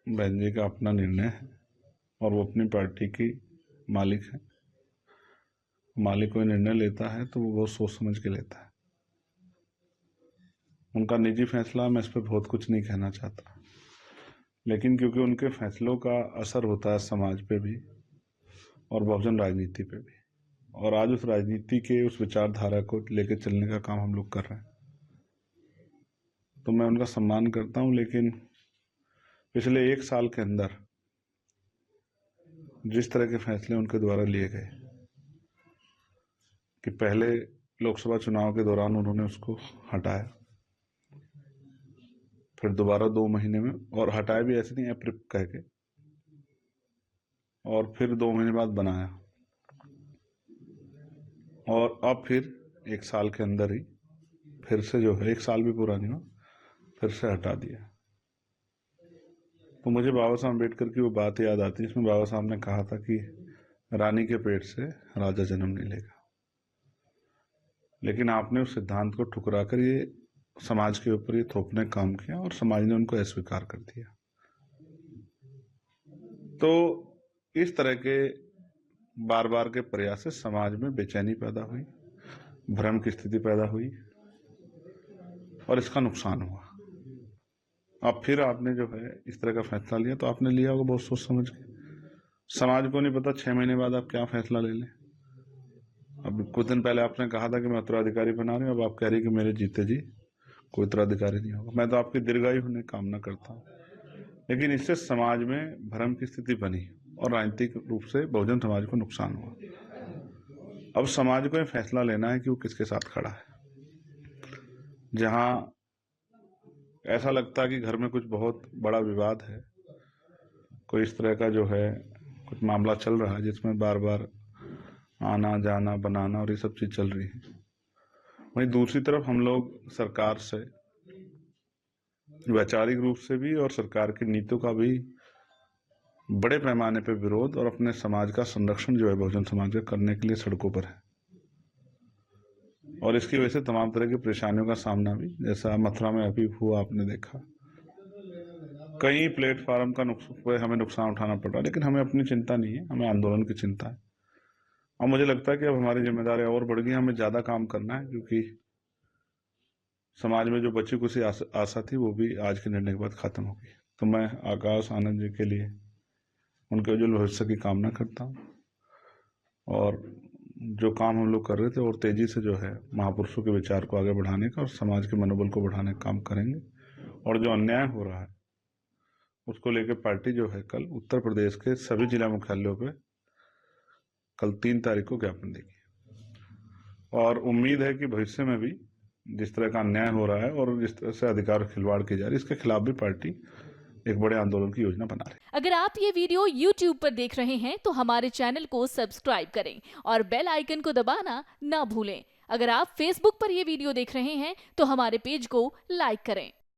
बहन जी का अपना निर्णय है और वो अपनी पार्टी की मालिक है। मालिक कोई निर्णय लेता है तो वो बहुत सोच समझ के लेता है। उनका निजी फैसला, मैं इस पर बहुत कुछ नहीं कहना चाहता, लेकिन क्योंकि उनके फैसलों का असर होता है समाज पे भी और बहुजन राजनीति पे भी, और आज उस राजनीति के उस विचारधारा को लेकर चलने का काम हम लोग कर रहे हैं, तो मैं उनका सम्मान करता हूं। लेकिन पिछले 1 साल के अंदर जिस तरह के फैसले उनके द्वारा लिए गए कि पहले लोकसभा चुनाव के दौरान उन्होंने उसको हटाया, फिर दोबारा 2 महीने में, और हटाया भी ऐसे नहीं अप्रिप कह के, और फिर 2 महीने बाद बनाया, और अब फिर 1 साल के अंदर ही फिर से जो है 1 साल भी पूरा नहीं हुआ, फिर से हटा दिया। तो मुझे बाबा साहब अम्बेडकर की वो बात याद आती है जिसमें बाबा साहब ने कहा था कि रानी के पेट से राजा जन्म नहीं लेगा। लेकिन आपने उस सिद्धांत को ठुकरा कर ये समाज के ऊपर ये थोपने का काम किया और समाज ने उनको अस्वीकार कर दिया। तो इस तरह के बार बार के प्रयास से समाज में बेचैनी पैदा हुई, भ्रम की स्थिति पैदा हुई और इसका नुकसान हुआ। अब फिर आपने जो है इस तरह का फैसला लिया, तो आपने लिया होगा बहुत सोच समझ के। समाज को नहीं पता 6 महीने बाद आप क्या फैसला ले लें। अब कुछ दिन पहले आपने कहा था कि मैं उत्तराधिकारी बना रही हूँ, अब आप कह रही कि मेरे जीते जी कोई उत्तराधिकारी नहीं होगा। मैं तो आपकी दीर्घायु होने की कामना करता हूँ, लेकिन इससे समाज में भ्रम की स्थिति बनी और राजनीतिक रूप से बहुजन समाज को नुकसान हुआ। अब समाज को यह फैसला लेना है कि वो किसके साथ खड़ा है। जहां ऐसा लगता है कि घर में कुछ बहुत बड़ा विवाद है, कोई इस तरह का जो है कुछ मामला चल रहा है जिसमें बार बार आना जाना बनाना और ये सब चीज चल रही है, वहीं दूसरी तरफ हम लोग सरकार से वैचारिक रूप से भी और सरकार की नीतियों का भी बड़े पैमाने पर विरोध और अपने समाज का संरक्षण जो है बहुजन समाज का करने के लिए सड़कों पर है। और इसकी वजह से तमाम तरह की परेशानियों का सामना भी, जैसा मथुरा में अभी हुआ आपने देखा, कई प्लेटफार्म का हमें नुकसान उठाना पड़ रहा है। लेकिन हमें अपनी चिंता नहीं है, हमें आंदोलन की चिंता है। और मुझे लगता है कि अब हमारी जिम्मेदारी और बढ़ गई, हमें ज्यादा काम करना है, क्योंकि समाज में जो बची कुछ आशा थी वो भी आज के निर्णय के बाद खत्म होगी। तो मैं आकाश आनंद जी के लिए उनके उज्जवल भविष्य की कामना करता हूँ, और जो काम हम लोग कर रहे थे और तेजी से जो है महापुरुषों के विचार को आगे बढ़ाने का और समाज के मनोबल को बढ़ाने का काम करेंगे। और जो अन्याय हो रहा है उसको लेकर पार्टी जो है कल उत्तर प्रदेश के सभी जिला मुख्यालयों पे कल 3 तारीख को ज्ञापन देगी। और उम्मीद है कि भविष्य में भी जिस तरह का अन्याय हो रहा है और जिस तरह से अधिकार खिलवाड़ की जा रही है, इसके खिलाफ भी पार्टी एक बड़े आंदोलन की योजना बना रही है। अगर आप ये वीडियो YouTube पर देख रहे हैं तो हमारे चैनल को सब्सक्राइब करें और बेल आइकन को दबाना ना भूलें। अगर आप Facebook पर ये वीडियो देख रहे हैं तो हमारे पेज को लाइक करें।